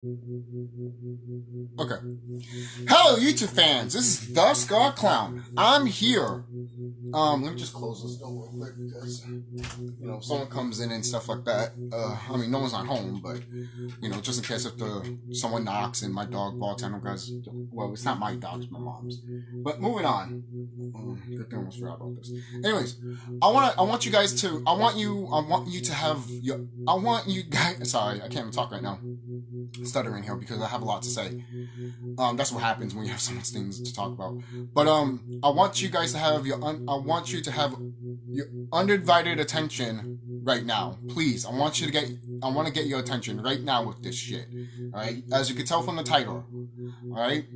Okay. Hello, YouTube fans. This is TheSkullKlown. I'm here. Let me just close this door real quick because, if someone comes in and stuff like that. I mean, no one's not home, but, just in case if someone knocks and my dog barks, I know guys, well, it's not my dog, it's my mom's. But moving on. Good thing I almost forgot about this. Anyways, I want you guys to, I want you to have your, I want you guys, sorry, I can't even talk right now. Stuttering here because I have a lot to say. That's what happens when you have so much things to talk about. But I want you guys to have your undivided attention right now, please. I want to get your attention right now with this shit. All right, as you can tell from the title. All right.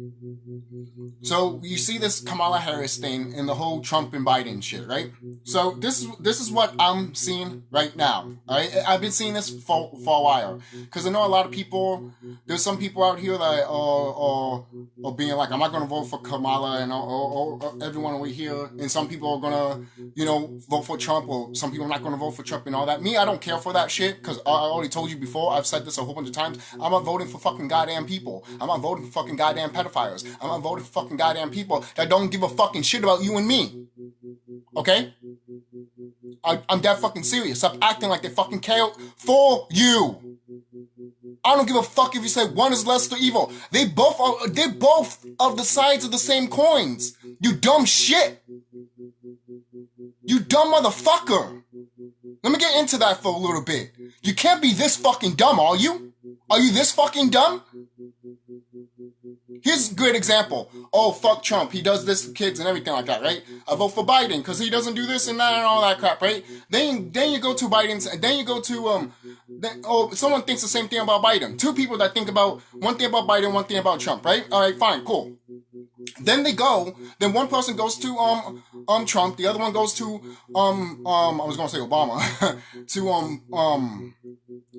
So you see this Kamala Harris thing and the whole Trump and Biden shit, right? So this is what I'm seeing right now. All right, I've been seeing this for a while because I know a lot of people. There's some people out here that are being like, I'm not going to vote for Kamala and or everyone over here, and some people are going to vote for Trump, or some people are not going to vote for Trump and all that. Me, I don't care for that shit because I already told you before. I've said this a whole bunch of times. I'm not voting for fucking goddamn people. I'm not voting for fucking goddamn pedophiles. I'm not voting for fucking goddamn people that don't give a fucking shit about you and me. Okay? I'm dead fucking serious. Stop acting like they fucking care for you. I don't give a fuck if you say one is less than evil. They're both of the sides of the same coins. You dumb shit. You dumb motherfucker. Let me get into that for a little bit. You can't be this fucking dumb, are you? Are you this fucking dumb? Here's a good example. Oh, fuck Trump. He does this to kids and everything like that, right? I vote for Biden because he doesn't do this and that and all that crap, right? Then you go to Biden's, and then you go to, someone thinks the same thing about Biden. Two people that think about one thing about Biden, one thing about Trump, right? All right, fine, cool. Then one person goes to, Trump, the other one goes to, I was going to say Obama, to,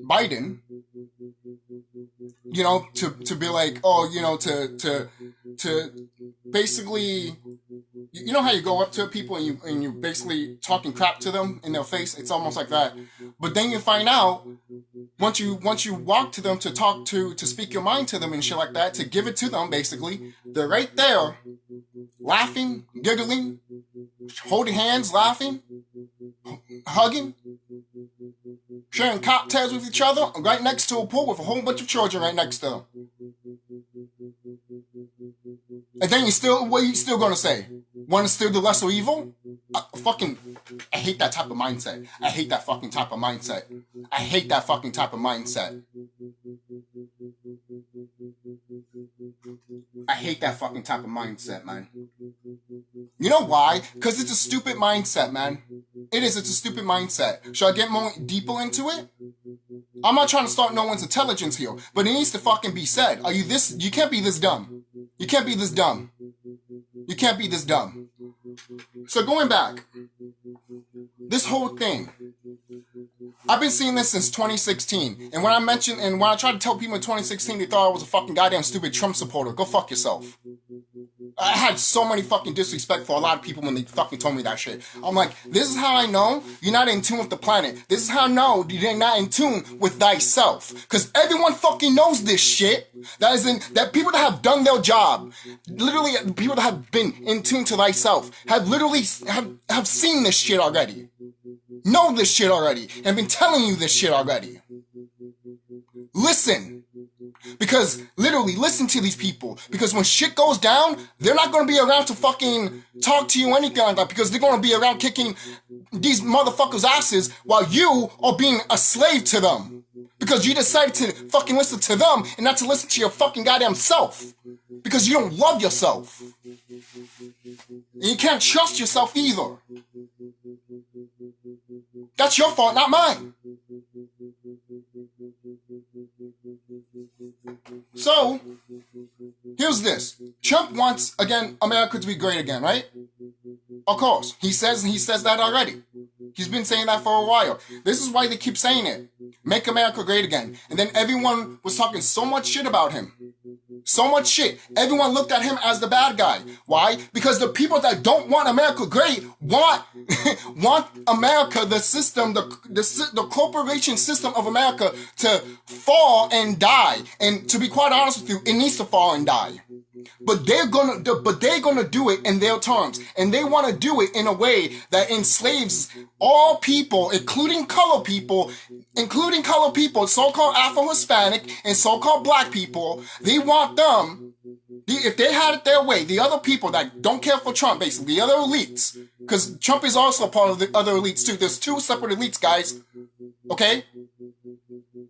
Biden, to be like, to basically, how you go up to people and you basically talking crap to them in their face. It's almost like that. But then you find out once you walk to them to speak your mind to them and shit like that, to give it to them, basically, they're right there, laughing, giggling, holding hands, laughing, hugging, sharing cocktails with each other, right next to a pool with a whole bunch of children right next to them. And then what are you still gonna say? One is still the lesser evil? I hate that type of mindset. I hate that fucking type of mindset. I hate that fucking type of mindset. I hate that fucking type of mindset, man. You know why? Because it's a stupid mindset, man. It is. It's a stupid mindset. Should I get more deeper into it? I'm not trying to start no one's intelligence here, but it needs to fucking be said. Are you this? You can't be this dumb. You can't be this dumb. You can't be this dumb. So going back, this whole thing, I've been seeing this since 2016. And when I tried to tell people in 2016, they thought I was a fucking goddamn stupid Trump supporter. Go fuck yourself. I had so many fucking disrespect for a lot of people when they fucking told me that shit. I'm like, this is how I know you're not in tune with the planet. This is how I know you're not in tune with thyself. Because everyone fucking knows this shit. That people that have done their job, literally people that have been in tune to thyself, have literally have seen this shit already. Know this shit already. And been telling you this shit already. Listen. Because, literally, listen to these people. Because when shit goes down, they're not going to be around to fucking talk to you or anything like that. Because they're going to be around kicking these motherfuckers' asses while you are being a slave to them. Because you decided to fucking listen to them and not to listen to your fucking goddamn self. Because you don't love yourself. And you can't trust yourself either. That's your fault, not mine. So, here's this. Trump wants, again, America to be great again, right? Of course. He says that already. He's been saying that for a while. This is why they keep saying it. Make America great again. And then everyone was talking so much shit about him. So much shit. Everyone looked at him as the bad guy. Why? Because the people that don't want America great want want America, the system, the corporation system of America to fall and die. And to be quite honest with you, it needs to fall and die. But they're gonna do it in their terms, and they want to do it in a way that enslaves all people, including color people, so-called Afro-Hispanic and so-called black people. They want them. If they had it their way, the other people that don't care for Trump, basically, the other elites, because Trump is also part of the other elites too. There's two separate elites, guys. Okay?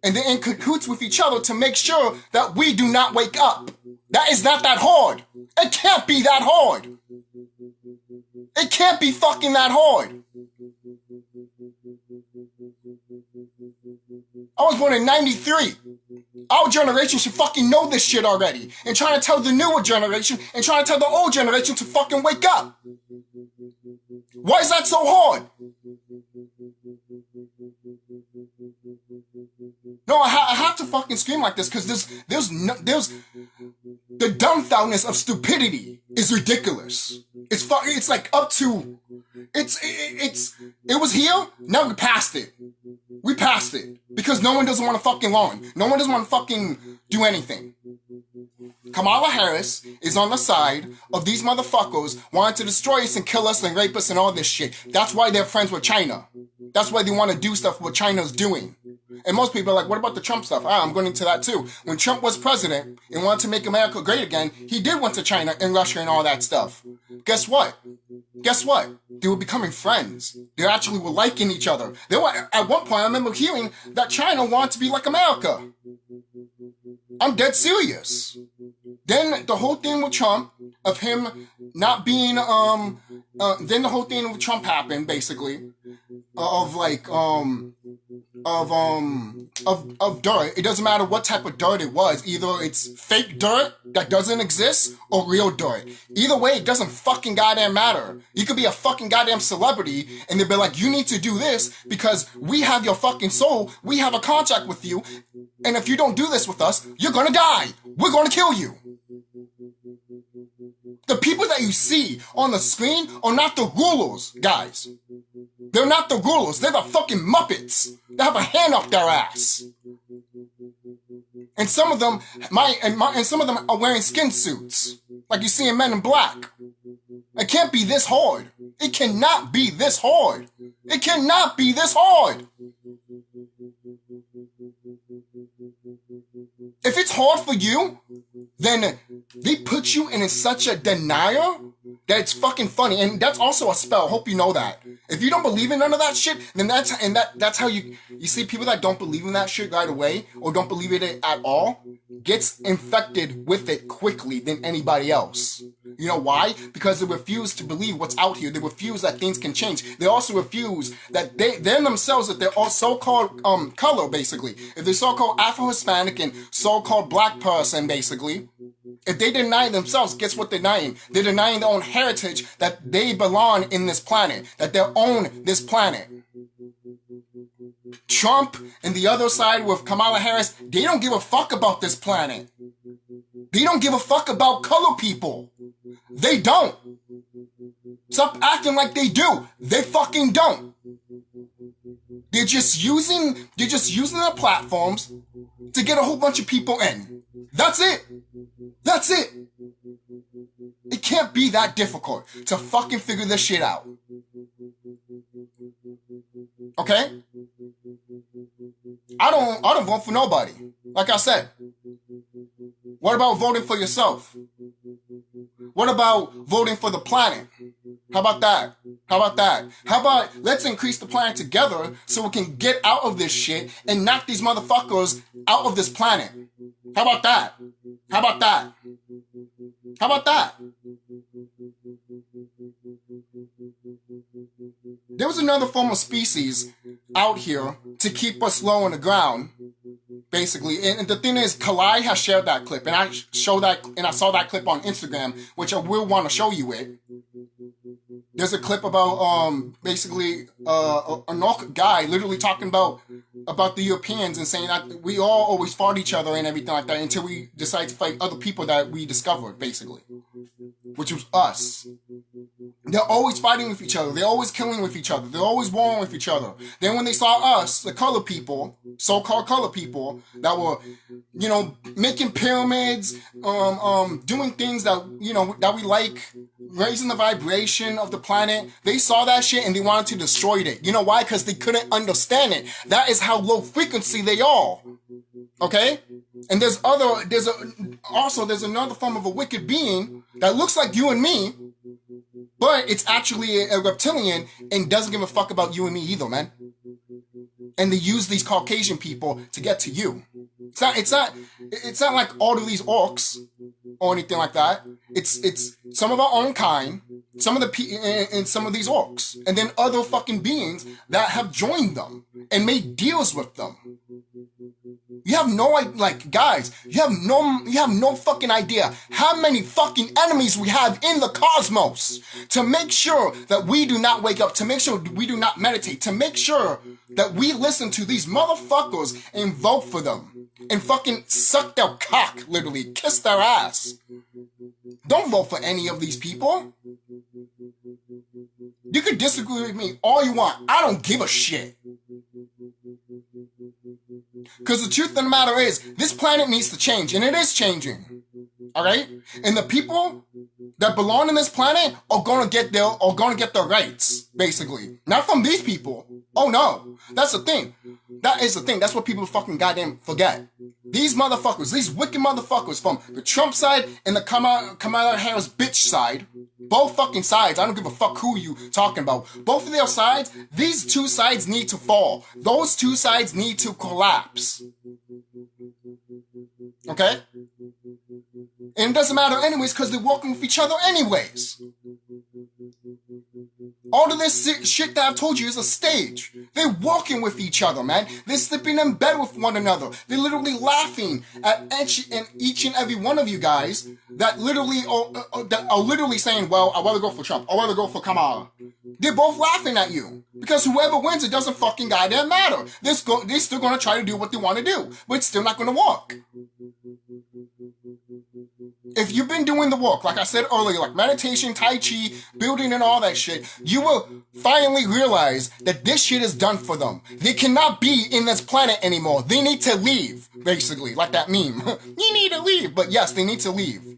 And they're in cahoots with each other to make sure that we do not wake up. That is not that hard. It can't be that hard. It can't be fucking that hard. I was born in 93. Our generation should fucking know this shit already. And trying to tell the newer generation and trying to tell the old generation to fucking wake up. Why is that so hard? No, I have to fucking scream like this because there's the dumbfoundness of stupidity is ridiculous. It's like up to, it was here, now we passed it. We passed it because no one doesn't want to fucking learn. No one doesn't want to fucking do anything. Kamala Harris is on the side of these motherfuckers wanting to destroy us and kill us and rape us and all this shit. That's why they're friends with China. That's why they want to do stuff what China's doing. And most people are like, what about the Trump stuff? I'm going into that too. When Trump was president and wanted to make America great again, he did went to China and Russia and all that stuff. Guess what? They were becoming friends. They actually were liking each other. They were, at one point, I remember hearing that China wanted to be like America. I'm dead serious. Then the whole thing with Trump, of him not being, then the whole thing with Trump happened, basically, of dirt. It doesn't matter what type of dirt it was. Either it's fake dirt that doesn't exist or real dirt. Either way, it doesn't fucking goddamn matter. You could be a fucking goddamn celebrity and they'd be like, you need to do this because we have your fucking soul. We have a contract with you. And if you don't do this with us, you're gonna die. We're gonna kill you. The people that you see on the screen are not the rulers, guys. They're not the rulers. They're the fucking Muppets. They have a hand up their ass. And some of them, some of them are wearing skin suits, like you see in Men in Black. It can't be this hard. It cannot be this hard. It cannot be this hard. If it's hard for you, then they put you in such a denial that it's fucking funny. And that's also a spell. Hope you know that. If you don't believe in none of that shit, then that's how you see people that don't believe in that shit right away or don't believe in it at all gets infected with it quickly than anybody else. You know why? Because they refuse to believe what's out here. They refuse that things can change. They also refuse that they're themselves, that they're all so-called color, basically. If they're so-called Afro-Hispanic and so-called black person, basically, if they deny themselves, guess what they're denying? They're denying their own heritage, that they belong in this planet, that they own this planet. Trump and the other side with Kamala Harris, they don't give a fuck about this planet. They don't give a fuck about color people. They don't. Stop acting like they do. They fucking don't. They're just using their platforms to get a whole bunch of people in. That's it. That's it. It can't be that difficult to fucking figure this shit out. Okay? I don't vote for nobody. Like I said. What about voting for yourself? What about voting for the planet? How about that? How about that? How about let's increase the planet together so we can get out of this shit and knock these motherfuckers out of this planet? How about that? How about that? How about that? There was another form of species out here to keep us low on the ground, basically. And the thing is, Kalai has shared that clip, and I saw that clip on Instagram, which I will want to show you it. There's a clip about basically an orc guy literally talking about the Europeans and saying that we all always fought each other and everything like that until we decided to fight other people that we discovered, basically, which was us. They're always fighting with each other. They're always killing with each other. They're always warring with each other. Then when they saw us, the color people, so-called color people, that were, you know, making pyramids, doing things that, you know, that we like, raising the vibration of the planet, they saw that shit and they wanted to destroy it. You know why? Because they couldn't understand it. That is how low frequency they are. Okay? And there's another form of a wicked being that looks like you and me, but it's actually a reptilian and doesn't give a fuck about you and me either, man. And they use these Caucasian people to get to you. It's not like all of these orcs or anything like that. It's some of our own kind, some of these orcs, and then other fucking beings that have joined them and made deals with them. You have no, like, guys, you have no fucking idea how many fucking enemies we have in the cosmos to make sure that we do not wake up, to make sure we do not meditate, to make sure that we listen to these motherfuckers and vote for them and fucking suck their cock, literally, kiss their ass. Don't vote for any of these people. You could disagree with me all you want. I don't give a shit. Because the truth of the matter is, this planet needs to change, and it is changing. Alright? And the people that belong in this planet are gonna get their rights, basically. Not from these people. Oh no. That's the thing. That is the thing. That's what people fucking goddamn forget. These motherfuckers, these wicked motherfuckers from the Trump side and the Kamala Harris bitch side, both fucking sides, I don't give a fuck who you talking about. Both of their sides, these two sides need to fall. Those two sides need to collapse. Okay? And it doesn't matter anyways because they're working with each other anyways. All of this shit that I've told you is a stage. They're walking with each other, man. They're sleeping in bed with one another. They're literally laughing at each and every one of you guys that literally are literally saying, well, I'd rather go for Trump. I'd rather go for Kamala. They're both laughing at you. Because whoever wins, it doesn't fucking goddamn matter. They're still going to try to do what they want to do. But it's still not going to work. If you've been doing the work, like I said earlier, like meditation, Tai Chi, building and all that shit, you will finally realize that this shit is done for them. They cannot be in this planet anymore. They need to leave, basically, like that meme. You need to leave. But yes, they need to leave.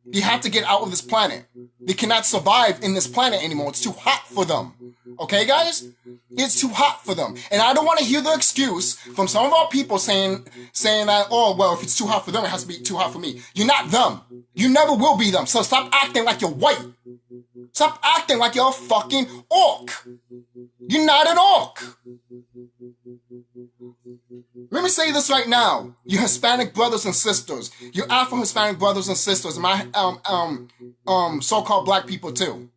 They have to get out of this planet. They cannot survive in this planet anymore. It's too hot for them. Okay, guys? It's too hot for them. And I don't want to hear the excuse from some of our people saying that, oh, well, if it's too hot for them, it has to be too hot for me. You're not them. You never will be them. So stop acting like you're white. Stop acting like you're a fucking orc. You're not an orc. Let me say this right now. You Hispanic brothers and sisters. You Afro-Hispanic brothers and sisters. And my so-called black people too.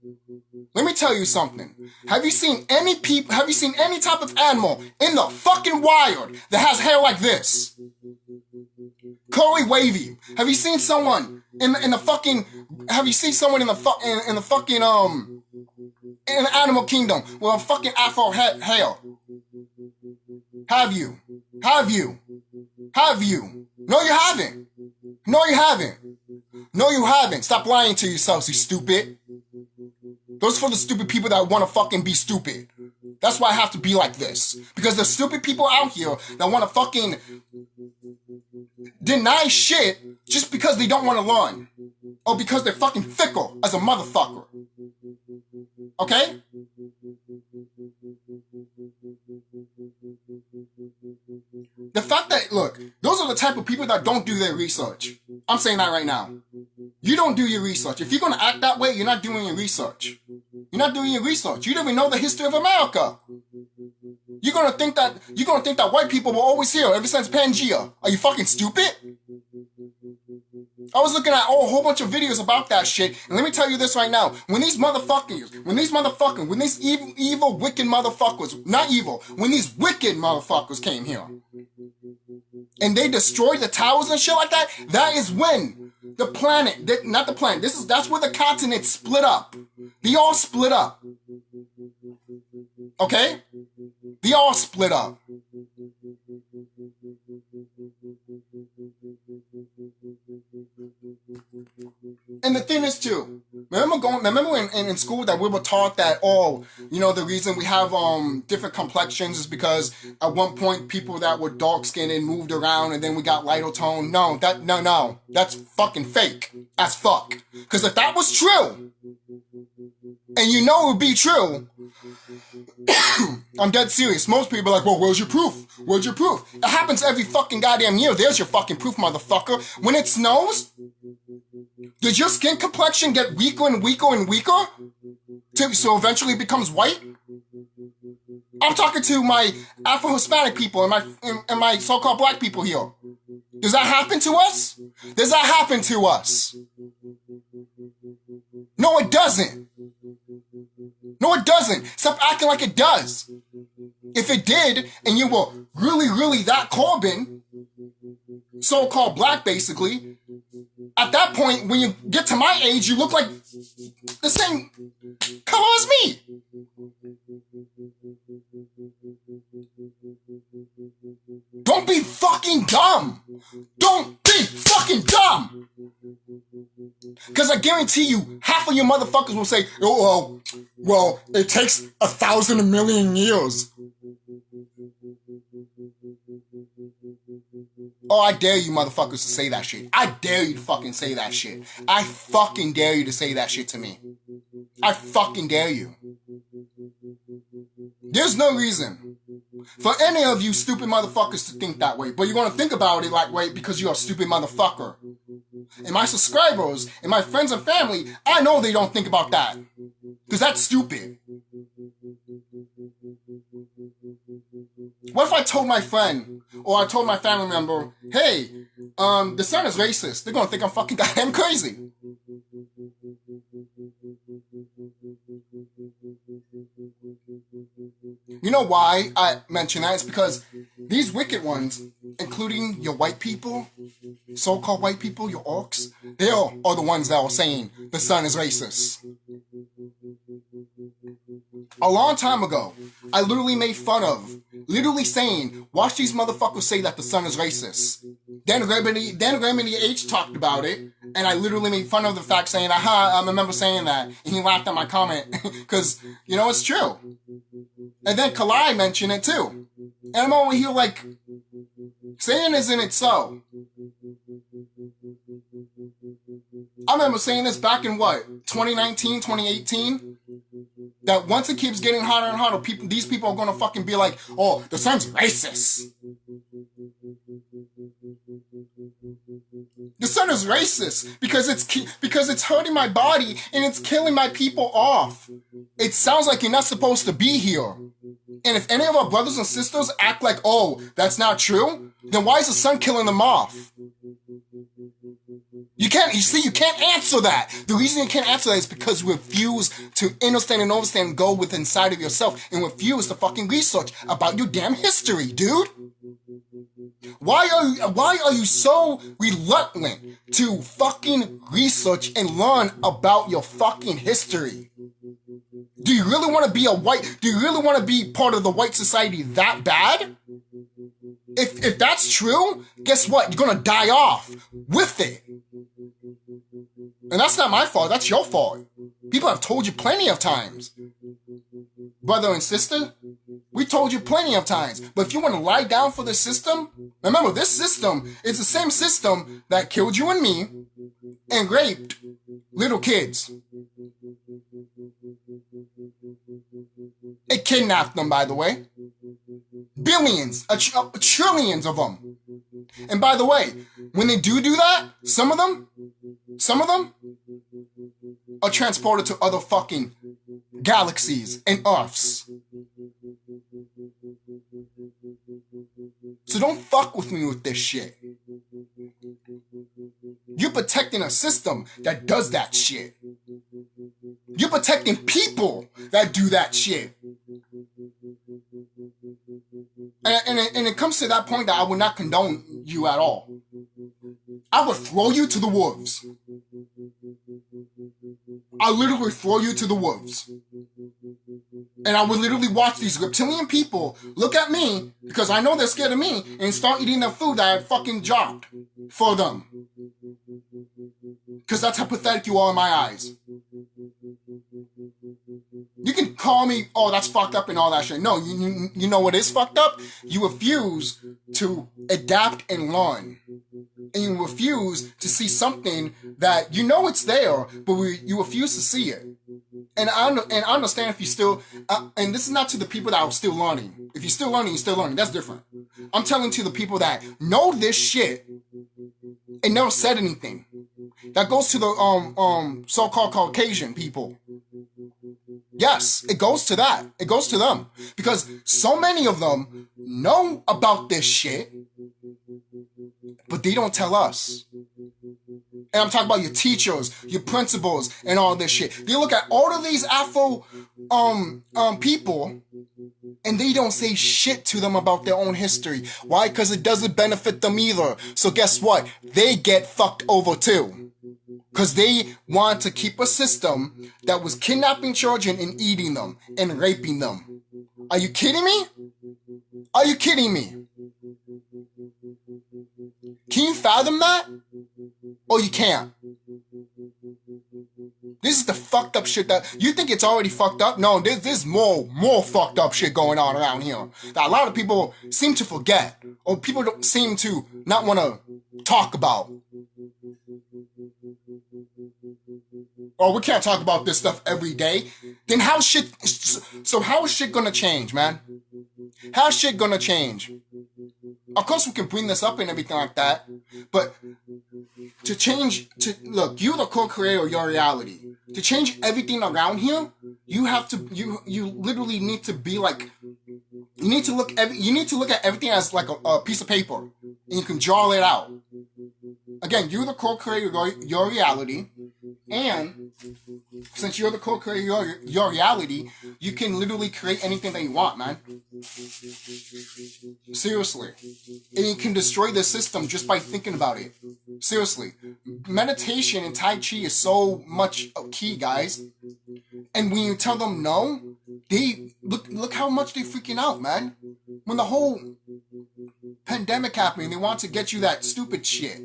Let me tell you something. Have you seen any type of animal in the fucking wild that has hair like this? Curly wavy. Have you seen someone in the animal kingdom with a fucking afro hair? Have you? No, you haven't. No, you haven't. Stop lying to yourselves, you stupid. Those are for the stupid people that want to fucking be stupid. That's why I have to be like this. Because there's stupid people out here that want to fucking deny shit just because they don't want to learn. Or because they're fucking fickle as a motherfucker. Okay? The fact that, look, those are the type of people that don't do their research. I'm saying that right now. You don't do your research. If you're going to act that way, you're not doing your research. You're not doing your research. You don't even know the history of America. You're going to think that white people were always here ever since Pangea. Are you fucking stupid? I was looking at a whole bunch of videos about that shit, and let me tell you this right now. When these evil, wicked motherfuckers, not evil, when these wicked motherfuckers came here, and they destroyed the towers and shit like that, that is when the planet, not the planet, that's where the continent split up. They all split up. Okay? They all split up. And the thing is too, Remember in school that we were taught that, oh, you know, the reason we have different complexions is because at one point people that were dark skinned and moved around and then we got lighter tone. No, that's fucking fake as fuck. Because if that was true, and you know it would be true, I'm dead serious. Most people are like, well, where's your proof? Where's your proof? It happens every fucking goddamn year. There's your fucking proof, motherfucker. When it snows, does your skin complexion get weaker and weaker and weaker? So eventually it becomes white? I'm talking to my Afro-Hispanic people and my so-called black people here. Does that happen to us? Does that happen to us? No, it doesn't. No, it doesn't. Stop acting like it does. If it did, and you were really, really that Corbin, so-called black basically, at that point, when you get to my age, you look like the same color as me. Don't be fucking dumb. Don't be fucking dumb. Because I guarantee you, half of you motherfuckers will say, oh, well, it takes 1,000 million years. Oh, I dare you motherfuckers to say that shit. I dare you to fucking say that shit. I fucking dare you to say that shit to me. I fucking dare you. There's no reason for any of you stupid motherfuckers to think that way. But you're going to think about it like, wait, because you're a stupid motherfucker. And my subscribers and my friends and family, I know they don't think about that. Because that's stupid. What if I told my friend or I told my family member, hey, the sun is racist? They're going to think I'm fucking goddamn crazy. You know why I mention that? It's because these wicked ones, including your white people, so-called white people, your orcs, they all are the ones that are saying the sun is racist. A long time ago, I literally made fun of, literally saying, watch these motherfuckers say that the sun is racist. Dan Remedy H talked about it, and I literally made fun of the fact saying, aha, I remember saying that, and he laughed at my comment, because, you know, it's true. And then Kalai mentioned it too. And I'm over here like, saying isn't it so? I remember saying this back in what, 2019, 2018? That once it keeps getting hotter and hotter, these people are going to fucking be like, oh, the sun's racist. The sun is racist because it's hurting my body and it's killing my people off. It sounds like you're not supposed to be here. And if any of our brothers and sisters act like, oh, that's not true, then why is the sun killing them off? You can't answer that. The reason you can't answer that is because you refuse to understand and understand and go within inside of yourself and refuse to fucking research about your damn history, dude. Why are you so reluctant to fucking research and learn about your fucking history? Do you really want to be do you really want to be part of the white society that bad? If that's true, guess what? You're gonna die off with it. And that's not my fault, that's your fault. People have told you plenty of times. Brother and sister, we told you plenty of times. But if you want to lie down for the system, remember, this system is the same system that killed you and me and raped little kids. It kidnapped them, by the way. Billions, trillions of them. And by the way, when they do that, some of them are transported to other fucking galaxies and Earths. So don't fuck with me with this shit. You're protecting a system that does that shit. You're protecting people that do that shit. And it comes to that point that I would not condone you at all. I would throw you to the wolves. I literally throw you to the wolves. And I would literally watch these reptilian people look at me, because I know they're scared of me, and start eating the food that I fucking dropped for them. Because that's how pathetic you are in my eyes. call me, oh, that's fucked up and all that shit. No, you know what is fucked up? You refuse to adapt and learn. And you refuse to see something that you know it's there, but you refuse to see it. And I understand if you still, and this is not to the people that are still learning. If you're still learning, you're still learning. That's different. I'm telling to the people that know this shit and never said anything. That goes to the so-called Caucasian people. Yes, it goes to that. It goes to them. Because so many of them know about this shit, but they don't tell us. And I'm talking about your teachers, your principals, and all this shit. They look at all of these Afro people, and they don't say shit to them about their own history. Why? Because it doesn't benefit them either. So guess what? They get fucked over too. Because they want to keep a system that was kidnapping children and eating them and raping them. Are you kidding me? Are you kidding me? Can you fathom that? Or you can't? This is the fucked up shit that... You think it's already fucked up? No, there's more fucked up shit going on around here that a lot of people seem to forget. Or people don't seem to not want to talk about. Oh, we can't talk about this stuff every day. Then how is shit gonna change, man? How's shit gonna change? Of course we can bring this up and everything like that, but look, you're the co-creator of your reality. To change everything around here, you literally need to be like, you need to look at everything as like a piece of paper, and you can draw it out. Again, you're the co-creator of your reality, and since you're the co-creator of your reality, you can literally create anything that you want, man. Seriously. And you can destroy the system just by thinking about it. Seriously. Meditation and Tai Chi is so much a key, guys. And when you tell them no, they look how much they freaking out, man. When the whole pandemic happened, they want to get you that stupid shit.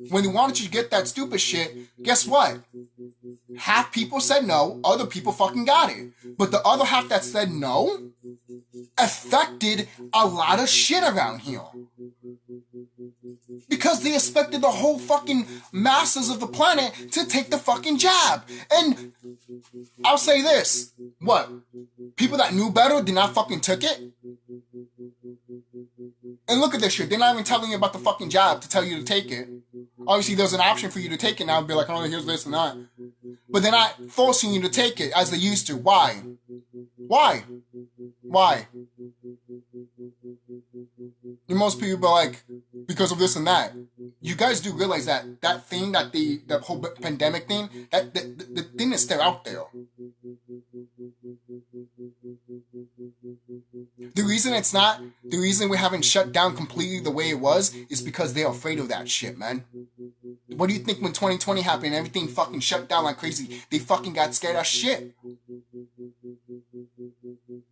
When they wanted you to get that stupid shit, guess what? Half people said no, other people fucking got it. But the other half that said no affected a lot of shit around here. Because they expected the whole fucking masses of the planet to take the fucking jab. And I'll say this. What? People that knew better did not fucking took it? And look at this shit. They're not even telling you about the fucking jab to tell you to take it. Obviously, there's an option for you to take it now and be like, oh, here's this and that. But they're not forcing you to take it as they used to. Why? Why? Why? And most people are like, because of this and that. You guys do realize that thing, that the whole pandemic thing, that the thing is still out there. The reason we haven't shut down completely the way it was is because they're afraid of that shit, man. What do you think when 2020 happened and everything fucking shut down like crazy? They fucking got scared as shit.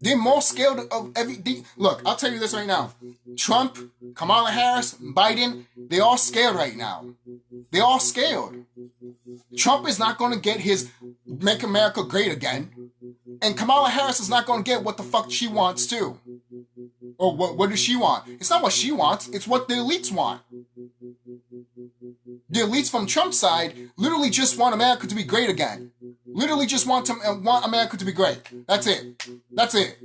They're more scared of everything. Look, I'll tell you this right now. Trump, Kamala Harris, Biden, they're all scared right now. They're all scared. Trump is not going to get his Make America Great Again. And Kamala Harris is not going to get what the fuck she wants too. Or what does she want? It's not what she wants. It's what the elites want. The elites from Trump's side literally just want America to be great again. Literally just want America to be great. That's it. That's it.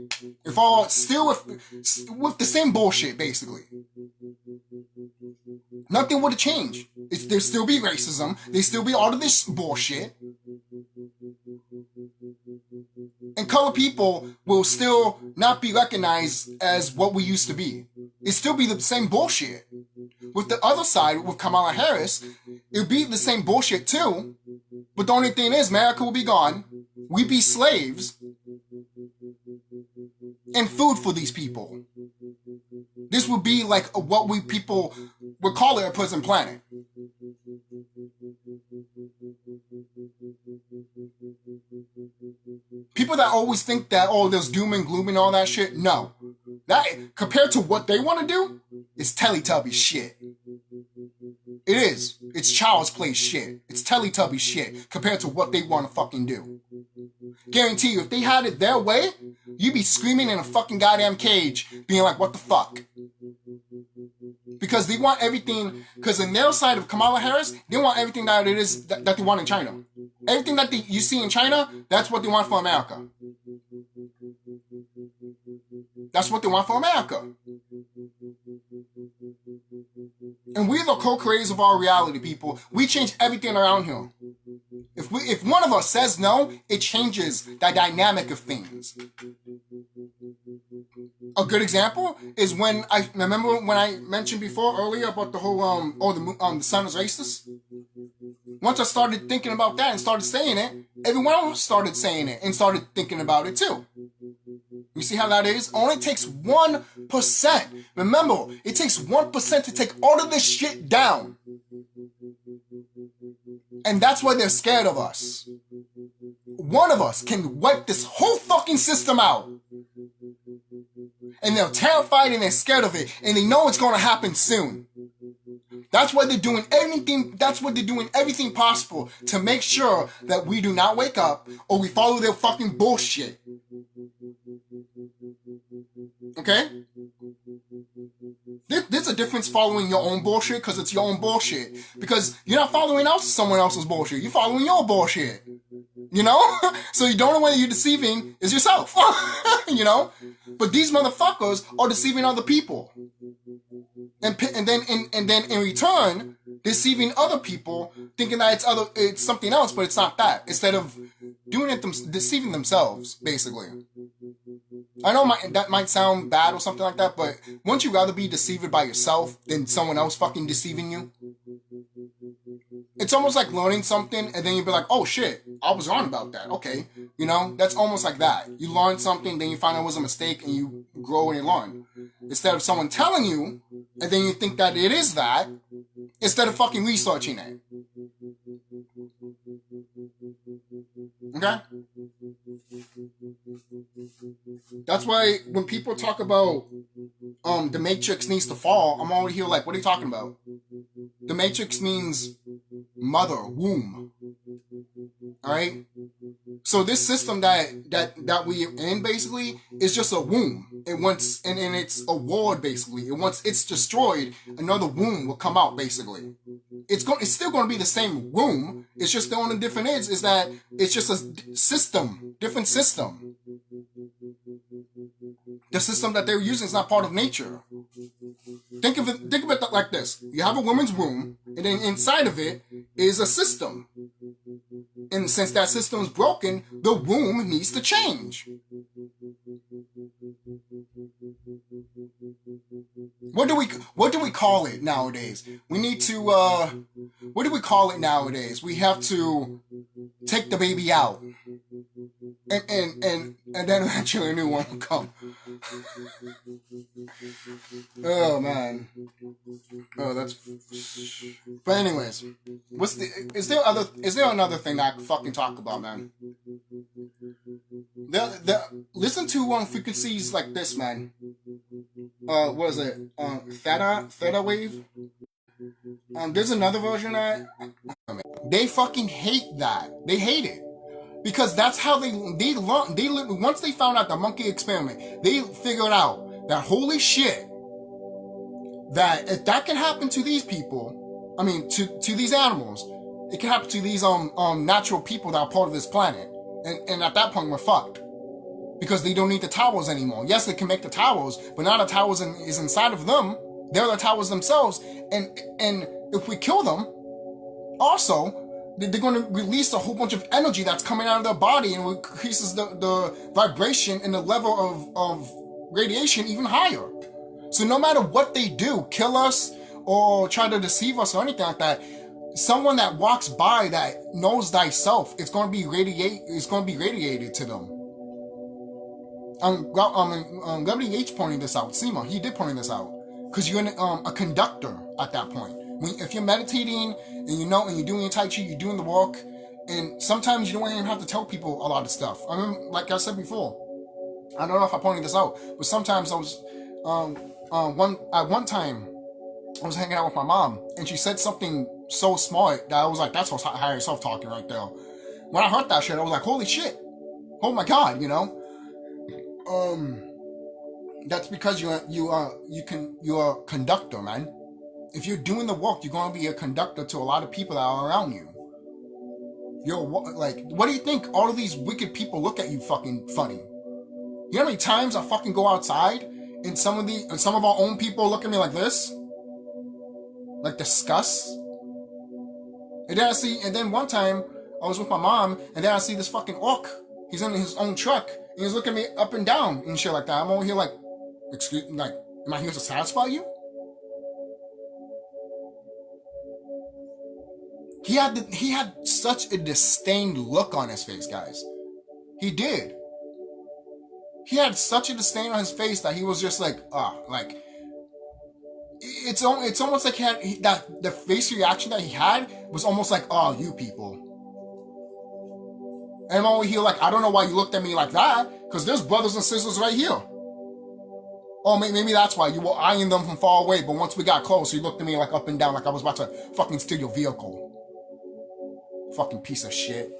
If all still with the same bullshit, basically. Nothing would have changed. There'd still be racism. There'd still be all of this bullshit. And colored people will still not be recognized as what we used to be. It'd still be the same bullshit. With the other side, with Kamala Harris, it would be the same bullshit too. But the only thing is, America will be gone. We'd be slaves. And food for these people. This would be like what we people would call it a prison planet. People that always think that, oh, there's doom and gloom and all that shit, no. That, compared to what they want to do, it's Teletubby shit. It is. It's child's play shit. It's Teletubby shit compared to what they want to fucking do. guarantee you, if they had it their way, you'd be screaming in a fucking goddamn cage, being like, what the fuck? Because they want everything, because in their side of Kamala Harris, they want everything that it is that they want in China. Everything that you see in China, that's what they want for America. That's what they want for America. And we're the co-creators of our reality, people. We change everything around here. If one of us says no, it changes the dynamic of things. A good example is when I remember when I mentioned before earlier about the whole the sun is racist. Once I started thinking about that and started saying it, everyone else started saying it and started thinking about it too. You see how that is? Only takes 1%. Remember, it takes 1% to take all of this shit down. And that's why they're scared of us. One of us can wipe this whole fucking system out. And they're terrified and they're scared of it. And they know it's going to happen soon. That's why they're doing anything. That's why they're doing everything possible to make sure that we do not wake up or we follow their fucking bullshit. Okay? There's a difference following your own bullshit because it's your own bullshit. Because you're not following someone else's bullshit. You're following your bullshit. You know? So you don't know whether you're deceiving is yourself. You know? But these motherfuckers are deceiving other people. And then in return, deceiving other people, thinking that it's something else, but it's not that. Instead of doing it, deceiving themselves, basically. I know that might sound bad or something like that, but wouldn't you rather be deceived by yourself than someone else fucking deceiving you? It's almost like learning something and then you'd be like, oh shit, I was wrong about that. Okay. You know, that's almost like that. You learn something, then you find out it was a mistake and you grow and you learn. Instead of someone telling you and then you think that it is that, instead of fucking researching it. Okay? That's why when people talk about the Matrix needs to fall, I'm already here like, what are you talking about? The Matrix means mother, womb. Alright? So this system that we are in basically is just a womb. And it's a ward basically. And once it's destroyed, another womb will come out basically. It's still going to be the same womb. It's just the only difference is that it's just a system, different system. The system that they're using is not part of nature. Think of it like this. You have a woman's womb, and then inside of it is a system. And since that system is broken, the womb needs to change. What do we call it nowadays? We need to what do we call it nowadays? We have to take the baby out. And then eventually a new one will come. Oh man. Oh, that's. But anyways, is there another thing that I can fucking talk about, man? Listen to frequencies like this, man. What is it? Theta wave. There's another version that they fucking hate that. They hate it. Because that's how they learn. Once they found out the monkey experiment, they figured out that holy shit, that if that can happen to these people, I mean to these animals, it can happen to these natural people that are part of this planet. And at that point we're fucked. Because they don't need the towers anymore. Yes, they can make the towers, but now the towers is inside of them. They're the towers themselves. And if we kill them, also, they're going to release a whole bunch of energy that's coming out of their body and increases the vibration and the level of radiation even higher. So no matter what they do, kill us or try to deceive us or anything like that, someone that walks by that knows thyself, it's going to be radiated to them. WH pointing this out. Sima, he did pointing this out. Because you're a conductor at that point. If you're meditating and you're doing your Tai Chi, you're doing the work, and sometimes you don't even have to tell people a lot of stuff. I mean, like I said before, I don't know if I pointed this out, but sometimes I was, one time, I was hanging out with my mom, and she said something so smart that I was like, that's higher self talking right there. When I heard that shit, I was like, holy shit. Oh my God, you know. That's because you're a conductor, man. If you're doing the work, you're gonna be a conductor to a lot of people that are around you. You're like, what do you think? All of these wicked people look at you fucking funny. You know how many times I fucking go outside and some of our own people look at me like this, like disgust. And then one time I was with my mom, and then I see this fucking orc. He's in his own truck, and he's looking at me up and down and shit like that. I'm over here like, excuse, like, am I here to satisfy you? He had such a disdained look on his face, guys. He did. He had such a disdain on his face that he was just like, like, it's almost like the face reaction that he had was almost like, oh, you people. And I'm over here like, I don't know why you looked at me like that, because there's brothers and sisters right here. Oh, maybe that's why you were eyeing them from far away, but once we got close, you looked at me like up and down, like I was about to fucking steal your vehicle. Fucking piece of shit.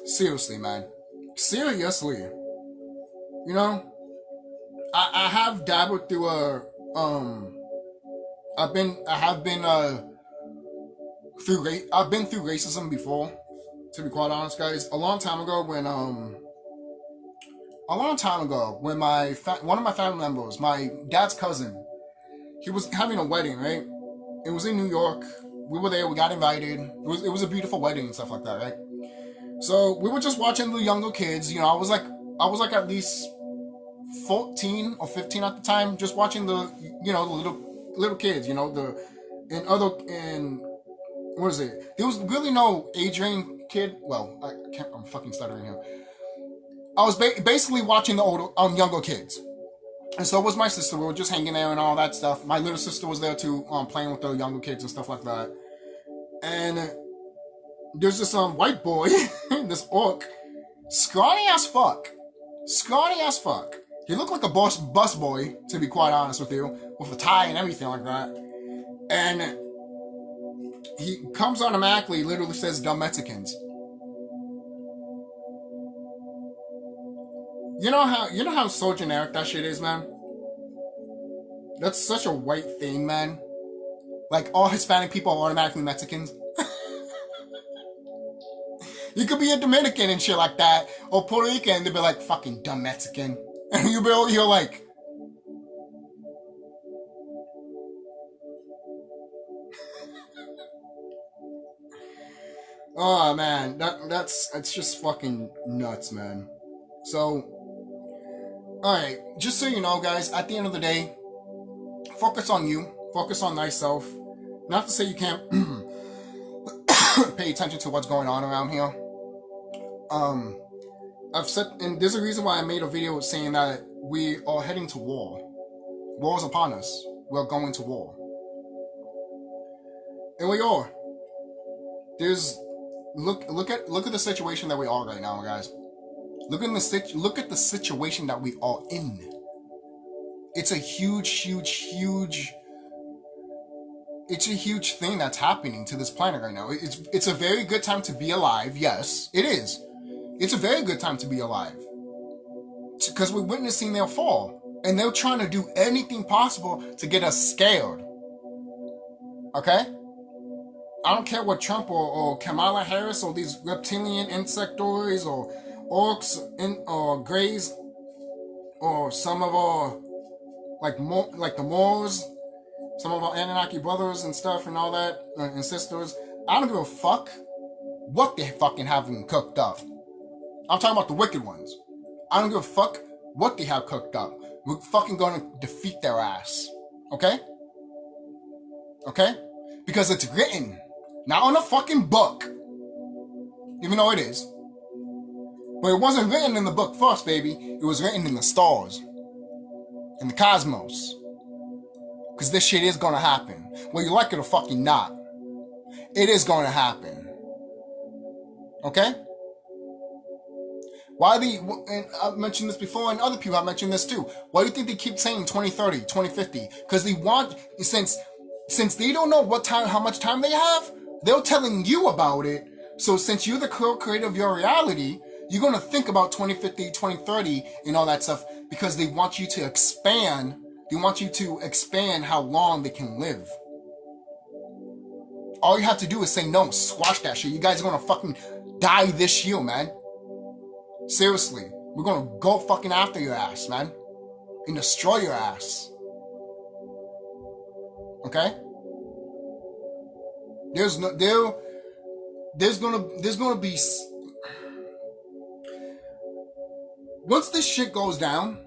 Seriously, man. Seriously. You know, I have dabbled through I've been through racism before, to be quite honest, guys. A long time ago when one of my family members, my dad's cousin, he was having a wedding, right? It was in New York. We were there, we got invited. It was a beautiful wedding and stuff like that, right? So we were just watching the younger kids, you know, I was like at least 14 or 15 at the time, just watching the little kids, you know, what is it? There was really no Adrian kid. Well, I'm fucking stuttering here. I was basically watching the older, younger kids. And so was my sister. We were just hanging there and all that stuff. My little sister was there too, playing with the younger kids and stuff like that. And there's this white boy, this orc, scrawny as fuck. He looked like a bus boy, to be quite honest with you, with a tie and everything like that. And he comes automatically, literally says dumb Mexicans. You know how so generic that shit is, man? That's such a white thing, man. Like, all Hispanic people are automatically Mexicans. You could be a Dominican and shit like that, or Puerto Rican, and they'd be like, fucking dumb Mexican. And you're like... Oh, man, it's just fucking nuts, man. So... Alright, just so you know, guys, at the end of the day, focus on you. Focus on thyself. Not to say you can't pay attention to what's going on around here. I've said, and there's a reason why I made a video saying that we are heading to war. War is upon us. We're going to war. And we are. Look at the situation that we are right now, guys. Look at the situation that we are in. It's a huge thing that's happening to this planet right now. It's a very good time to be alive. Yes, it is. It's a very good time to be alive. Because we're witnessing their fall. And they're trying to do anything possible to get us scared. Okay? I don't care what Trump or Kamala Harris or these reptilian insectoids or orcs or greys or some of our like the Moors, some of our Anunnaki brothers and stuff and all that and sisters. I don't give a fuck what they fucking have cooked up. I'm talking about the wicked ones. I don't give a fuck what they have cooked up. We're fucking gonna defeat their ass. Okay? Okay? Because it's written. Not on a fucking book. Even though it is. But it wasn't written in the book first, baby. It was written in the stars. In the cosmos. Because this shit is gonna happen. Whether you like it or fucking not. It is gonna happen. Okay? And I've mentioned this before, and other people have mentioned this too. Why do you think they keep saying 2030, 2050? Because they want, since they don't know how much time they have, they're telling you about it. So since you're the creator of your reality, You're going to think about 2050, 2030, and all that stuff because they want you to expand. They want you to expand how long they can live. All you have to do is say no, squash that shit. You guys are going to fucking die this year, man. Seriously. We're going to go fucking after your ass, man. And destroy your ass. Okay? There's gonna be, once this shit goes down,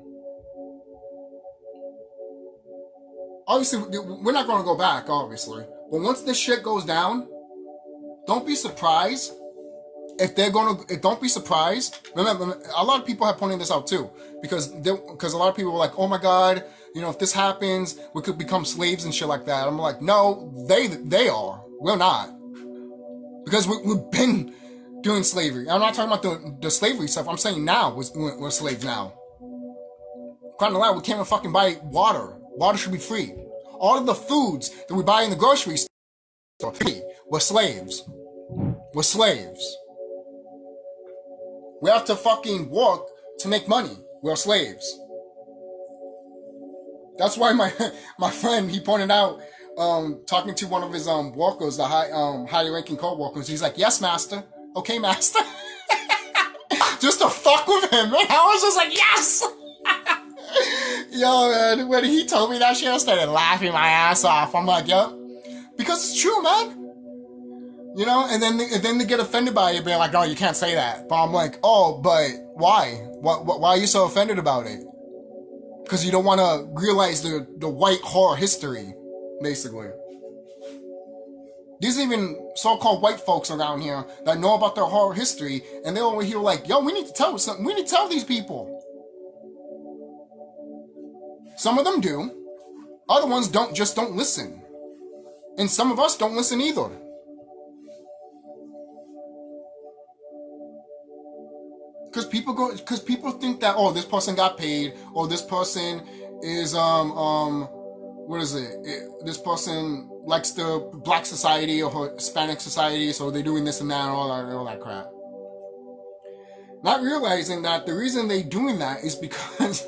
obviously we're not gonna go back, obviously, but once this shit goes down, don't be surprised don't be surprised. Remember, a lot of people have pointed this out too, because a lot of people were like, oh my god, you know, if this happens, we could become slaves and shit like that. I'm like, no, they are. We're not. Because we've been doing slavery. I'm not talking about the slavery stuff. I'm saying now we're slaves now. Quite a lot, we can't even fucking buy water. Water should be free. All of the foods that we buy in the grocery store, we're slaves. We're slaves. We have to fucking work to make money. We're slaves. That's why my friend, he pointed out, talking to one of his workers, the higher ranking co-workers, he's like, yes, master. Okay, master. Just to fuck with him, man. I was just like, yes! Yo, man, when he told me that shit, I started laughing my ass off. I'm like, yep. Because it's true, man. You know, and then they get offended by it, being like, oh, you can't say that. But I'm like, oh, but why? Why are you so offended about it? Because you don't want to realize the white horror history, basically. There's even so-called white folks around here that know about their horror history, and they're over here like, yo, we need to tell something. We need to tell these people. Some of them do. Other ones don't listen. And some of us don't listen either. Because people think that, oh, this person got paid, or this person is what is it? This person likes the black society or Hispanic society, so they're doing this and that and all that crap. Not realizing that the reason they're doing that is because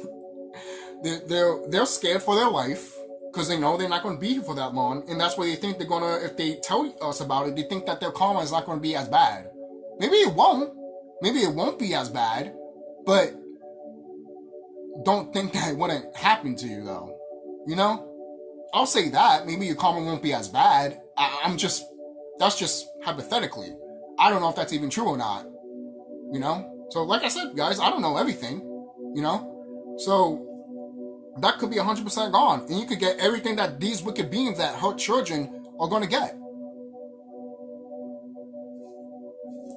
they're scared for their life, because they know they're not going to be here for that long, and that's why they think they're gonna. If they tell us about it, they think that their karma is not going to be as bad. Maybe it won't. Maybe it won't be as bad, but don't think that it wouldn't happen to you, though. You know? I'll say that. Maybe your karma won't be as bad. That's just hypothetically. I don't know if that's even true or not. You know? So, like I said, guys, I don't know everything. You know? So, that could be 100% gone. And you could get everything that these wicked beings that hurt children are going to get.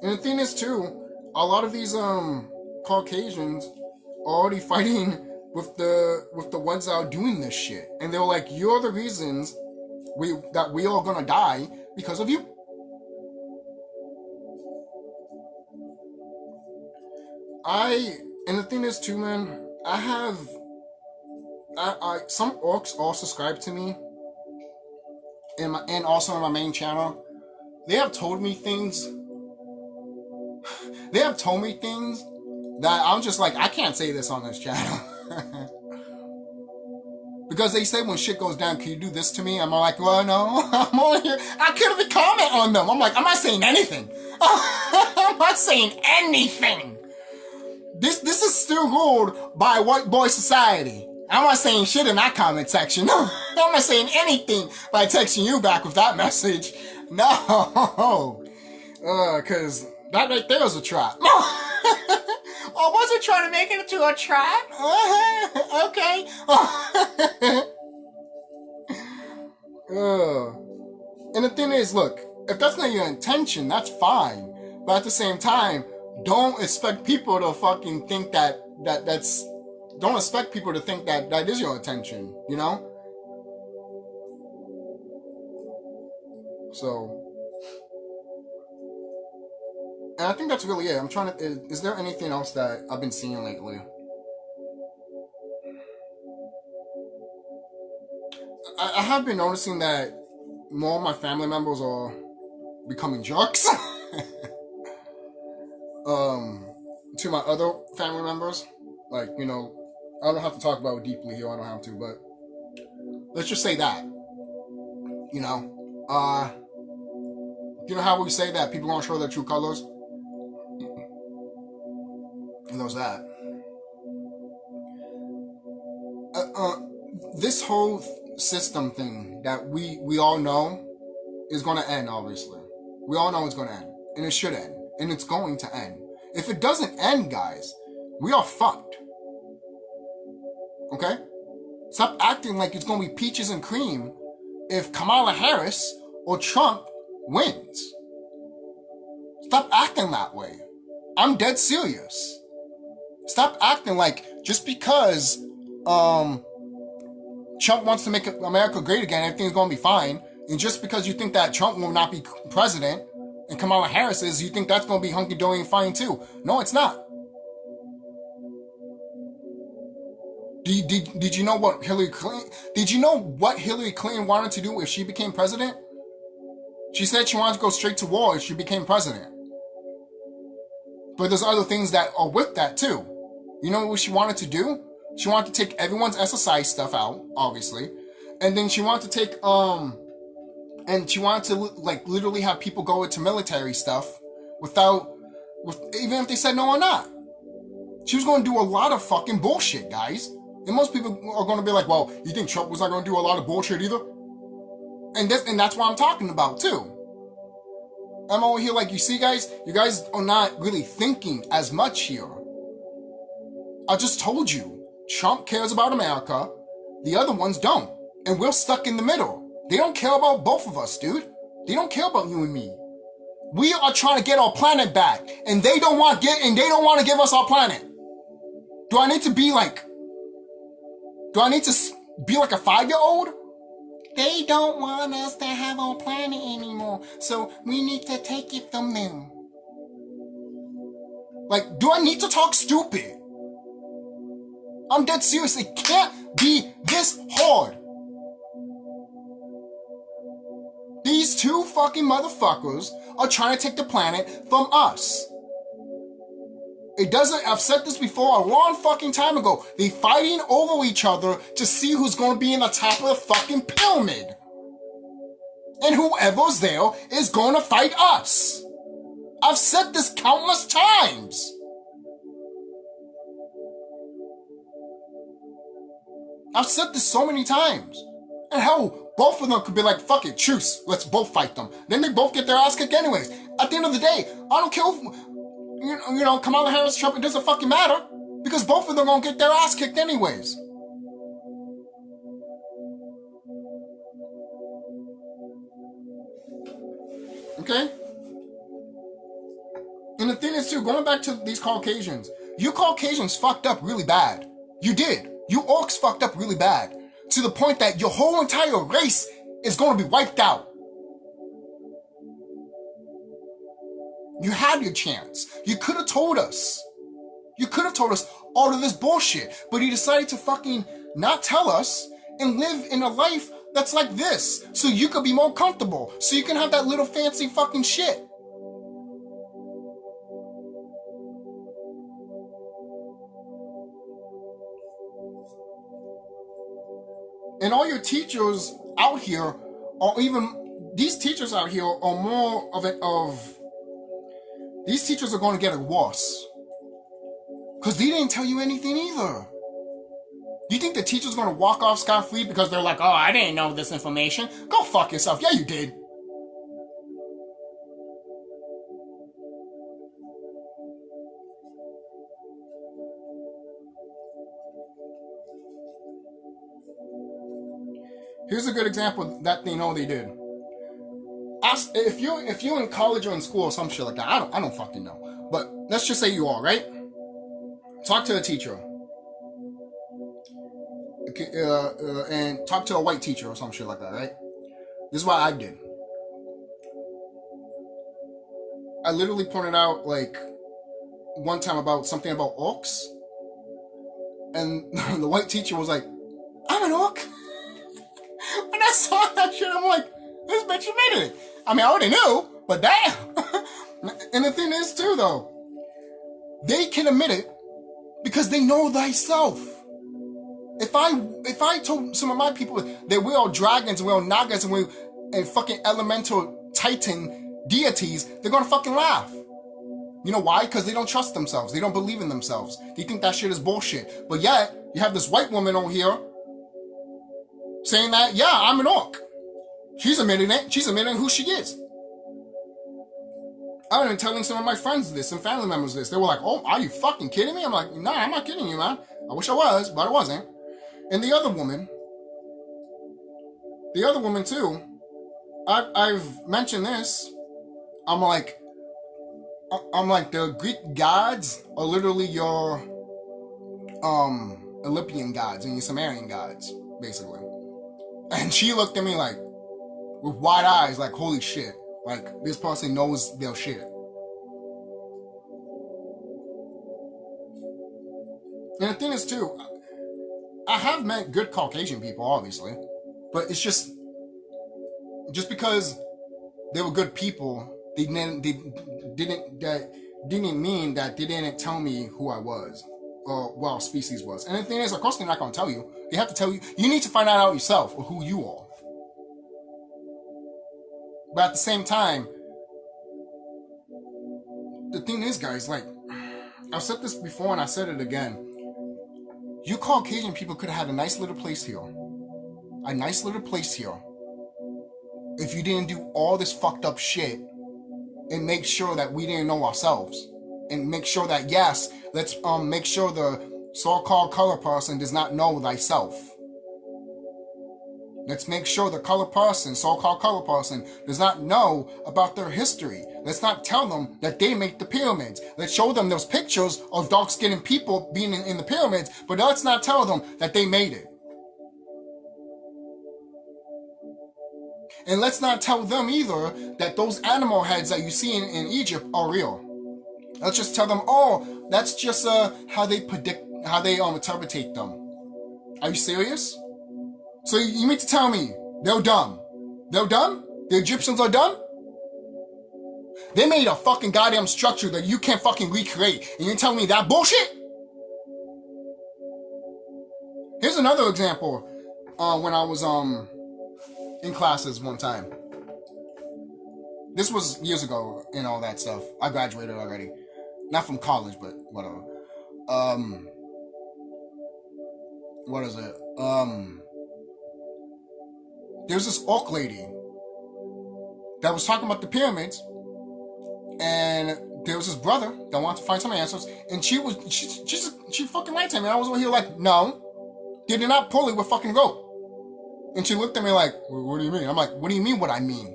And the thing is, too, a lot of these Caucasians are already fighting with the ones that are doing this shit, and they're like, you're the reasons that we are gonna die because of you. And the thing is too, man, I some orcs all subscribe to me, and also on my main channel. They have told me things. They have told me things that I'm just like, I can't say this on this channel. Because they say when shit goes down, can you do this to me? I'm like, well, no. I'm over here. I couldn't even comment on them. I'm like, I'm not saying anything. I'm not saying anything. This is still ruled by white boy society. I'm not saying shit in that comment section. I'm not saying anything by texting you back with that message. No. Because that right there is a trap. Oh, was it trying to make it into a trap? Okay. And the thing is, look, if that's not your intention, that's fine. But at the same time, don't expect people to fucking think that's... Don't expect people to think that is your intention, you know? So... And I think that's really it. I'm trying to... Is there anything else that I've been seeing lately? I have been noticing that more of my family members are becoming jerks. to my other family members, like, you know, I don't have to talk about it deeply here, I don't have to, but let's just say that, you know, you know how we say that people don't show their true colors? And there's that. This whole system thing that we all know is going to end, obviously. We all know it's going to end. And it should end. And it's going to end. If it doesn't end, guys, we are fucked. Okay? Stop acting like it's going to be peaches and cream if Kamala Harris or Trump wins. Stop acting that way. I'm dead serious. Stop acting like just because Trump wants to make America great again, everything's going to be fine, and just because you think that Trump will not be president and Kamala Harris is, you think that's going to be hunky-dory and fine too. No, it's not. Did you know what Hillary Clinton? Did you know what Hillary Clinton wanted to do if she became president? She said she wanted to go straight to war if she became president. But there's other things that are with that too. You know what she wanted to do? She wanted to take everyone's SSI stuff out, obviously, and then she wanted to take and she wanted to like literally have people go into military stuff even if they said no or not. She was going to do a lot of fucking bullshit, guys. And most people are going to be like, well, you think Trump was not going to do a lot of bullshit either? And that's what I'm talking about, too. I'm over here like, you see, guys? You guys are not really thinking as much here. I just told you. Trump cares about America. The other ones don't. And we're stuck in the middle. They don't care about both of us, dude. They don't care about you and me. We are trying to get our planet back. And they don't want to give us our planet. Do I need to be like a 5-year-old? They don't want us to have our planet anymore, so we need to take it from them. Like, do I need to talk stupid? I'm dead serious. It can't be this hard. These two fucking motherfuckers are trying to take the planet from us. It doesn't, I've said this before a long fucking time ago. They fighting over each other to see who's going to be in the top of the fucking pyramid. And whoever's there is going to fight us. I've said this countless times. I've said this so many times. And hell, both of them could be like, fuck it, truce. Let's both fight them. Then they both get their ass kicked anyways. At the end of the day, I don't care who... You know, Kamala Harris, Trump, it doesn't fucking matter. Because both of them gonna get their ass kicked anyways. Okay? And the thing is too, going back to these Caucasians, you Caucasians fucked up really bad. You did. You orcs fucked up really bad. To the point that your whole entire race is gonna be wiped out. You had your chance. You could have told us. You could have told us all of this bullshit. But you decided to fucking not tell us and live in a life that's like this. So you could be more comfortable. So you can have that little fancy fucking shit. And all your teachers out here, or even these teachers out here are more these teachers are going to get it worse. Because they didn't tell you anything either. You think the teacher's going to walk off scot-free because they're like, oh, I didn't know this information? Go fuck yourself. Yeah, you did. Here's a good example that they know they did. Ask, if you're in college or in school or some shit like that, I don't fucking know. But let's just say you are, right? Talk to a teacher. And talk to a white teacher or some shit like that, right? This is what I did. I literally pointed out, like, one time about something about orcs. And the white teacher was like, I'm an orc. When I saw that shit, I'm like, this bitch admitted it. I mean, I already knew, but damn. And the thing is, too, though, They can admit it because they know thyself. If I told some of my people that we're all dragons, we're all nagas, and we're fucking elemental titan deities, they're gonna fucking laugh. You know why? Because they don't trust themselves. They don't believe in themselves. They think that shit is bullshit. But yet, you have this white woman over here saying that, yeah, I'm an orc. She's admitting it. She's admitting who she is. I've been telling some of my friends this and family members this. They were like, oh, are you fucking kidding me? I'm like, nah, I'm not kidding you, man. I wish I was, but I wasn't. And the other woman too, I've mentioned this. I'm like, the Greek gods are literally your Olympian gods and your Sumerian gods, basically. And she looked at me like, with wide eyes, like, holy shit. Like, this person knows their shit. And the thing is, too, I have met good Caucasian people, obviously. But it's just because they were good people, didn't mean that they didn't tell me who I was or what our species was. And the thing is, of course, they're not going to tell you. They have to tell you. You need to find out yourself who you are. But at the same time, the thing is, guys, like, I've said this before and I said it again. You Caucasian people could have had a nice little place here. A nice little place here. If you didn't do all this fucked up shit and make sure that we didn't know ourselves. And make sure that, yes, let's make sure the so-called color person does not know thyself. Let's make sure the color person, so-called color person, does not know about their history. Let's not tell them that they make the pyramids. Let's show them those pictures of dark-skinned people being in the pyramids, but let's not tell them that they made it. And let's not tell them either that those animal heads that you see in Egypt are real. Let's just tell them, oh, that's just how they interpretate them. Are you serious? So you mean to tell me they're dumb? They're dumb? The Egyptians are dumb? They made a fucking goddamn structure that you can't fucking recreate, and you're telling me that bullshit? Here's another example. When I was in classes one time. This was years ago and all that stuff. I graduated already. Not from college, but whatever. What is it? There's this orc lady that was talking about the pyramids, and there was this brother that wanted to find some answers, and she fucking lied to me. I was over here like, no, they did not pull it with fucking rope. And she looked at me like, what do you mean? I'm like, what do you mean what I mean?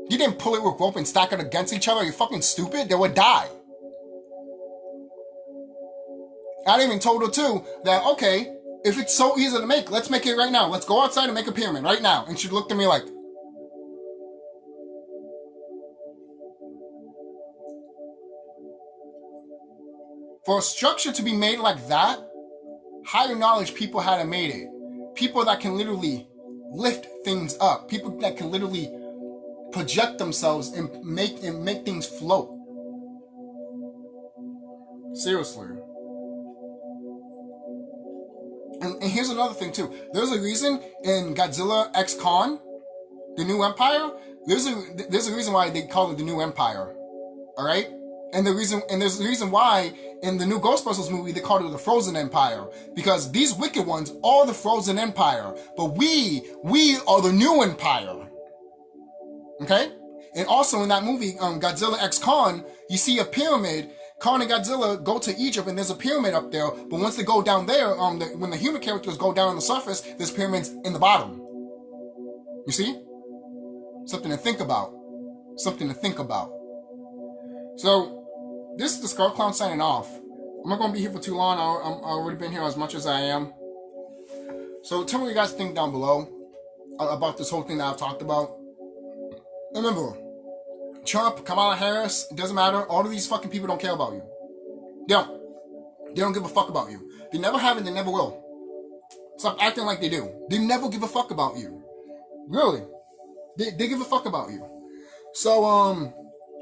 You didn't pull it with rope and stack it against each other. Are you fucking stupid? They would die. I even told her too that, okay, if it's so easy to make, let's make it right now. Let's go outside and make a pyramid right now. And she looked at me like, for a structure to be made like that, higher knowledge people had made it. People that can literally lift things up. People that can literally project themselves and make things float. Seriously. And here's another thing too. There's a reason in Godzilla X Kong, the New Empire, there's a reason why they call it the New Empire. Alright? And there's a reason why in the new Ghostbusters movie they called it the Frozen Empire. Because these wicked ones are the Frozen Empire. But we are the New Empire. Okay? And also in that movie, Godzilla X Kong, you see a pyramid. Kong and Godzilla go to Egypt and there's a pyramid up there. But once they go down there, when the human characters go down on the surface, there's pyramids in the bottom. You see? Something to think about. Something to think about. So, this is the TheSkullKlown signing off. I'm not going to be here for too long. I've already been here as much as I am. So tell me what you guys think down below about this whole thing that I've talked about. Remember, Trump, Kamala Harris, it doesn't matter. All of these fucking people don't care about you. They don't give a fuck about you. They never have and they never will. Stop acting like they do. They never give a fuck about you. Really. They give a fuck about you. So,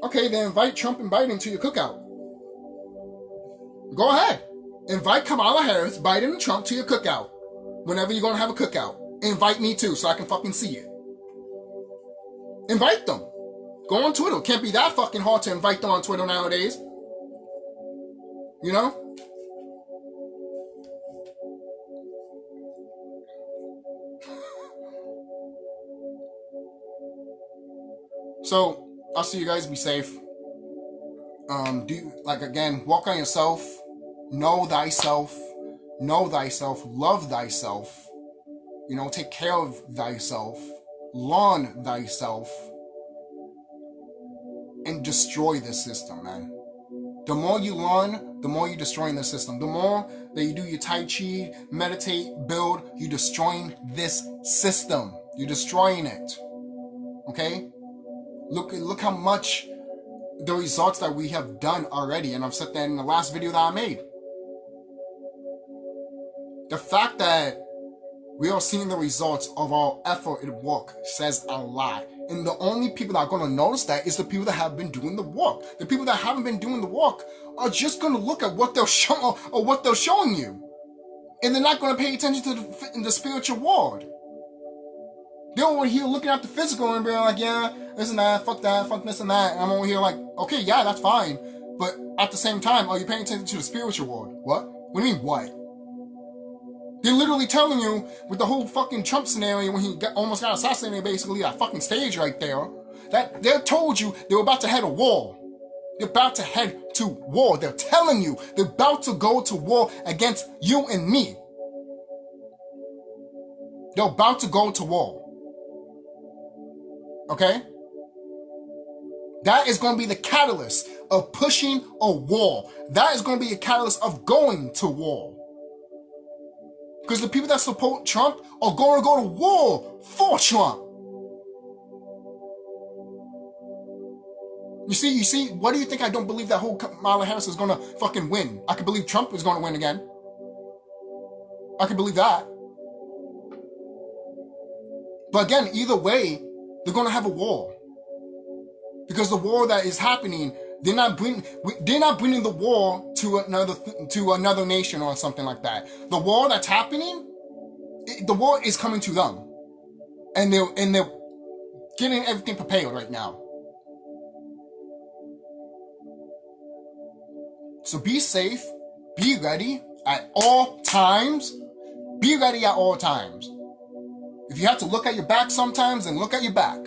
okay, then invite Trump and Biden to your cookout. Go ahead. Invite Kamala Harris, Biden, and Trump to your cookout. Whenever you're gonna have a cookout. Invite me too, so I can fucking see it. Invite them. Go on Twitter. Can't be that fucking hard to invite them on Twitter nowadays. You know? So, I'll see you guys. Be safe. Again, walk on yourself. Know thyself. Know thyself. Love thyself. You know, take care of thyself. Learn thyself. And destroy this system, man. The more you learn, the more you're destroying the system. The more that you do your Tai Chi, meditate, build, you're destroying this system. You're destroying it. Okay? Look how much the results that we have done already. And I've said that in the last video that I made. The fact that we are seeing the results of our effort and work says a lot. And the only people that are going to notice that is the people that have been doing the work. The people that haven't been doing the work are just going to look at what they're showing or what they're showing you. And they're not going to pay attention to the spiritual world. They're over here looking at the physical and being like, yeah, this and that, fuck this and that. And I'm over here like, okay, yeah, that's fine. But at the same time, are you paying attention to the spiritual world? What? What do you mean, what? They're literally telling you with the whole fucking Trump scenario when he almost got assassinated, basically, that fucking stage right there, that they told you they were about to head to war. They're about to head to war. They're telling you they're about to go to war against you and me. They're about to go to war. Okay? That is going to be the catalyst of pushing a war. That is going to be a catalyst of going to war. Because the people that support Trump are going to go to war for Trump. You see, what do you think I don't believe that whole Kamala Harris is going to fucking win? I can believe Trump is going to win again. I can believe that. But again, either way, they're going to have a war. Because the war that is happening, they're not bringing the war to another nation or something like that. The war that's happening, the war is coming to them, and they're getting everything prepared right now. So be safe, be ready at all times. Be ready at all times. If you have to look at your back sometimes, then look at your back.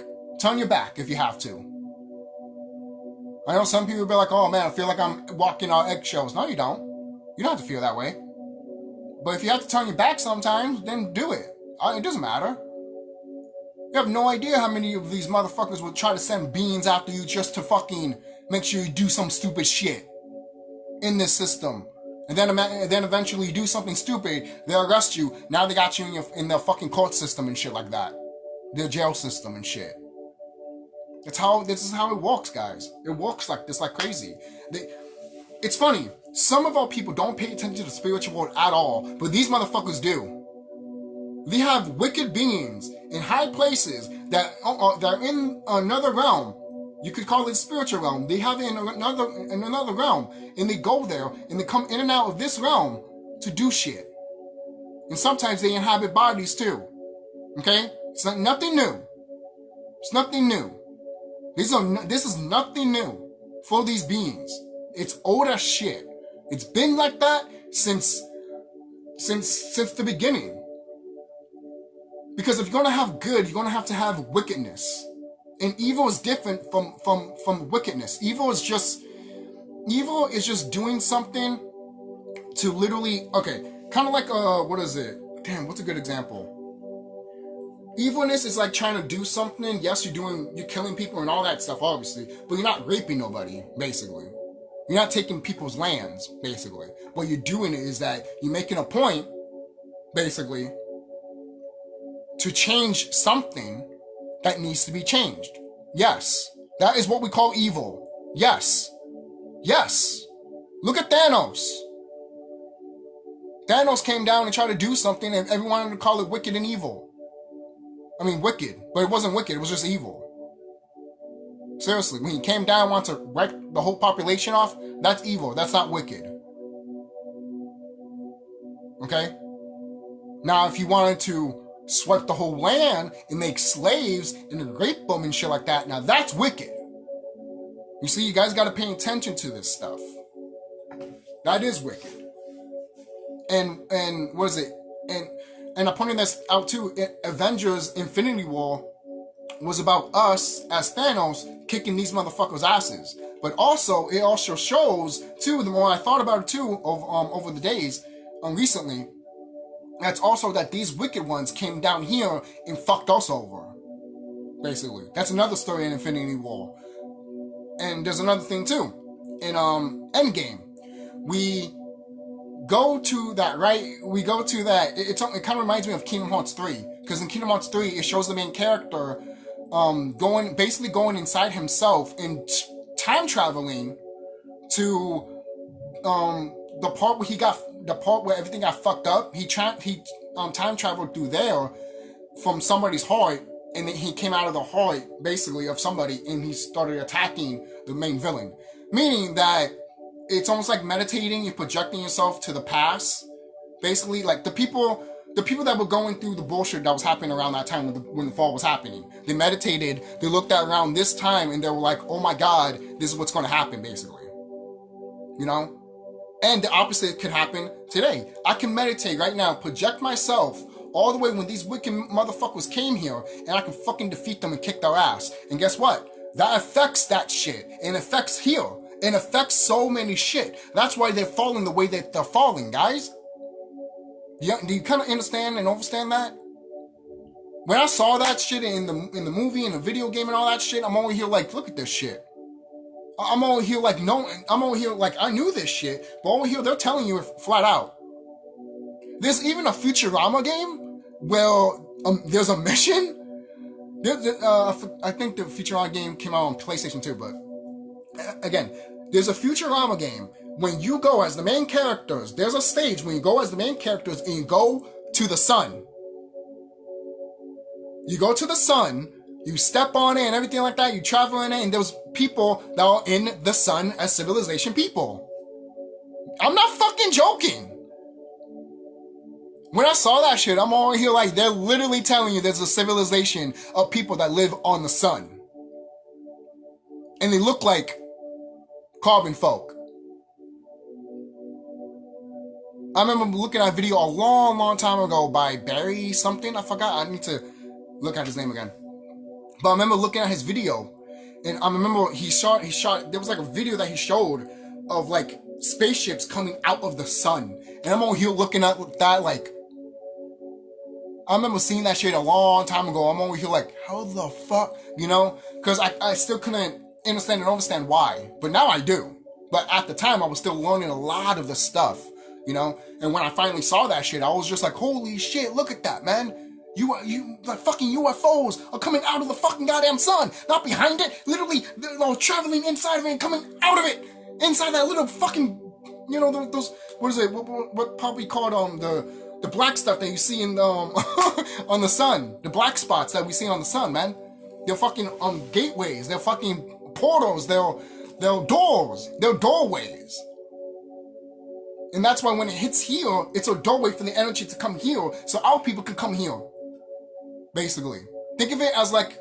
Turn your back if you have to. I know some people will be like, oh man, I feel like I'm walking on eggshells. No, you don't. You don't have to feel that way. But if you have to turn your back sometimes, then do it. It doesn't matter. You have no idea how many of these motherfuckers will try to send beans after you just to fucking make sure you do some stupid shit in this system. And then eventually you do something stupid, they'll arrest you. Now they got you in their fucking court system and shit like that. Their jail system and shit. This is how it works, guys. It works like this, like crazy. It's funny. Some of our people don't pay attention to the spiritual world at all, but these motherfuckers do. They have wicked beings in high places that are in another realm. You could call it spiritual realm. They have it in another realm, and they go there and they come in and out of this realm to do shit. And sometimes they inhabit bodies too. Okay, it's nothing new. It's nothing new. This is nothing new for these beings. It's old as shit. It's been like that since the beginning. Because if you're gonna have good, you're gonna have to have wickedness. And evil is different from wickedness. Evil is just doing something to literally, okay, kind of like what is it? Damn, what's a good example? Evilness is like trying to do something. Yes, you're killing people and all that stuff, obviously, but you're not raping nobody, basically. You're not taking people's lands, basically. What you're doing is that you're making a point, basically, to change something that needs to be changed. Yes, that is what we call evil. Yes. Yes. Look at Thanos. Thanos came down and tried to do something and everyone wanted to call it wicked and evil. I mean, wicked, but it wasn't wicked, it was just evil. Seriously, when he came down and wanted to wipe the whole population off, that's evil, that's not wicked. Okay? Now, if you wanted to swipe the whole land and make slaves and rape them and shit like that, now that's wicked. You see, you guys gotta pay attention to this stuff. That is wicked. And what is it? And I pointed this out too. Avengers Infinity War was about us as Thanos kicking these motherfuckers' asses. But also, it also shows too, the more I thought about it too over the days, recently, that's also that these wicked ones came down here and fucked us over. Basically. That's another story in Infinity War. And there's another thing too. In Endgame, we go to that, right? We go to that. It kind of reminds me of Kingdom Hearts 3. Because in Kingdom Hearts 3, it shows the main character going inside himself and time traveling to the part where everything got fucked up. He time traveled through there from somebody's heart, and then he came out of the heart basically of somebody, and he started attacking the main villain. Meaning that it's almost like meditating and projecting yourself to the past. Basically, like the people that were going through the bullshit that was happening around that time when the fall was happening. They meditated, they looked at around this time, and they were like, oh my God, this is what's going to happen, basically. You know? And the opposite could happen today. I can meditate right now, project myself all the way when these wicked motherfuckers came here, and I can fucking defeat them and kick their ass. And guess what? That affects that shit, and affects here, and affects so many shit. That's why they're falling the way that they're falling, guys. Do you kind of understand and understand that? When I saw that shit in the movie, in the video game and all that shit, I'm over here like, look at this shit. I'm over here like, no, I'm over here like, I knew this shit, but over here they're telling you flat out. There's even a Futurama game where there's a mission. I think the Futurama game came out on PlayStation 2, but again, there's a Futurama game. When you go as the main characters, there's a stage when you go as the main characters and you go to the sun. You go to the sun, you step on it and everything like that, you travel in it, and there's people that are in the sun as civilization people. I'm not fucking joking. When I saw that shit, I'm over here like, they're literally telling you there's a civilization of people that live on the sun. And they look like carbon folk. I remember looking at a video a long time ago by Barry something. I forgot. I need to look at his name again. But I remember looking at his video, and I remember he shot, there was like a video that he showed of like spaceships coming out of the sun. And I'm over here looking at that like, I remember seeing that shit a long time ago. I'm over here like, how the fuck, you know? Because I still couldn't understand why. But now I do. But at the time, I was still learning a lot of the stuff, you know? And when I finally saw that shit, I was just like, holy shit, look at that, man. You like fucking UFOs are coming out of the fucking goddamn sun, not behind it. Literally, they're traveling inside of it and coming out of it, inside that little fucking, you know, those what is it? What probably called the black stuff that you see in on the sun, the black spots that we see on the sun, man. They're fucking gateways. They're fucking portals. They're doors. They're doorways. And that's why when it hits here, it's a doorway for the energy to come here, so our people can come here. Basically, think of it as like,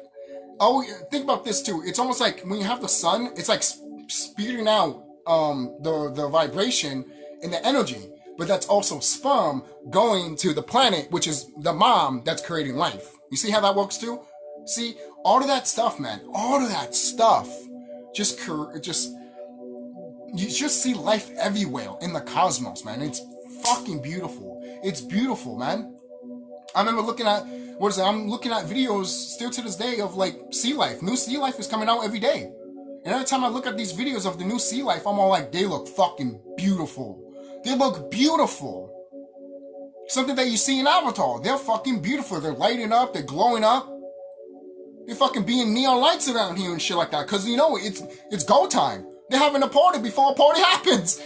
think about this too. It's almost like when you have the sun, it's like speeding out the vibration and the energy, but that's also sperm going to the planet, which is the mom that's creating life. You see how that works too? See, all of that stuff, man, all of that stuff, you just see life everywhere in the cosmos, man. It's fucking beautiful. It's beautiful, man. I remember looking at, I'm looking at videos still to this day of like sea life. New sea life is coming out every day. And every time I look at these videos of the new sea life, I'm all like, they look fucking beautiful. They look beautiful. Something that you see in Avatar. They're fucking beautiful. They're lighting up. They're glowing up. They're fucking being neon lights around here and shit like that. Cause you know, it's go time. They're having a party before a party happens.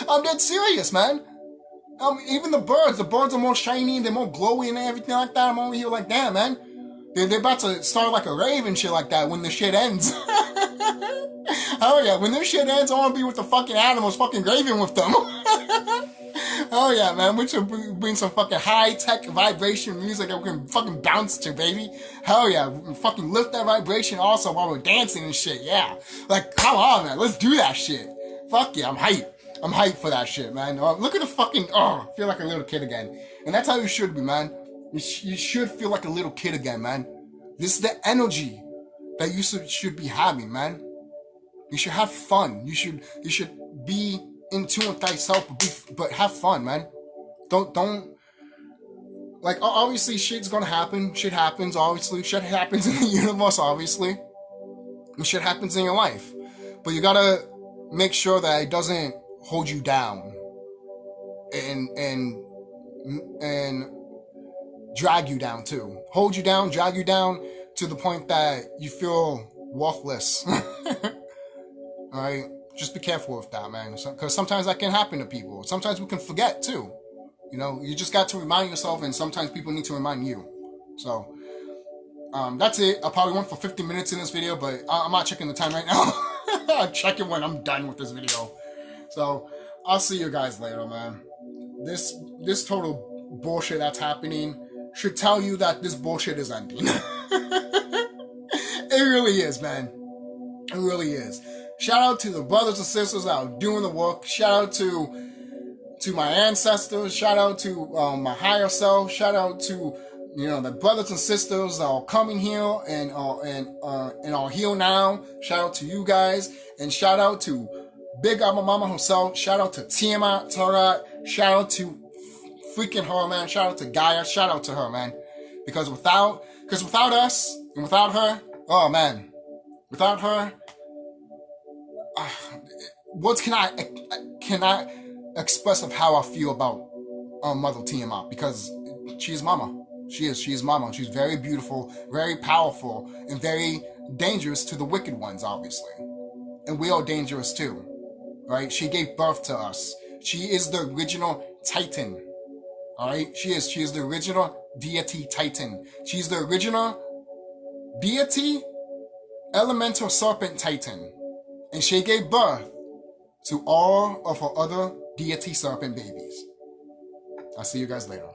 I'm dead serious, man. Even the birds are more shiny, they're more glowy and everything like that. I'm over here like, damn, man. They're about to start like a rave and shit like that when the shit ends. Hell yeah, when this shit ends, I want to be with the fucking animals, fucking graving with them. Oh yeah, man, we should bring some fucking high-tech vibration music that we can fucking bounce to, baby. Hell yeah, we fucking lift that vibration also while we're dancing and shit, yeah. Like, come on, man, let's do that shit. Fuck yeah, I'm hyped. I'm hyped for that shit, man. Look at the fucking, I feel like a little kid again. And that's how you should be, man. You should feel like a little kid again, man. This is the energy that you should be having, man. You should have fun. You should be in tune with thyself, but have fun, man. Don't like, obviously shit's gonna happen. Shit happens, obviously. Shit happens in the universe, obviously. And shit happens in your life. But you gotta make sure that it doesn't hold you down and drag you down too. Hold you down, drag you down to the point that you feel worthless. Alright? Just be careful with that, man. Because sometimes that can happen to people. Sometimes we can forget too. You know, you just got to remind yourself, and sometimes people need to remind you. So, that's it. I probably went for 50 minutes in this video, but I'm not checking the time right now. I'll check it when I'm done with this video. So, I'll see you guys later, man. This total bullshit that's happening should tell you that this bullshit is ending. It really is, man. It really is. Shout out to the brothers and sisters that are doing the work. Shout out to my ancestors. Shout out to my higher self. Shout out to, you know, the brothers and sisters that are coming here and are here now. Shout out to you guys. And shout out to Big Abba Mama herself. Shout out to Tiamat, Tarat. Shout out to freaking her, man. Shout out to Gaia. Shout out to her, man. Because without us and without her, oh man, without her, words cannot express of how I feel about Mother Tiamat, because she is Mama. She is Mama. She's very beautiful, very powerful, and very dangerous to the wicked ones, obviously. And we are dangerous too, right? She gave birth to us. She is the original Titan, all right? She is the original deity Titan. She's the original deity, elemental serpent Titan. And she gave birth to all of her other deity serpent babies. I'll see you guys later.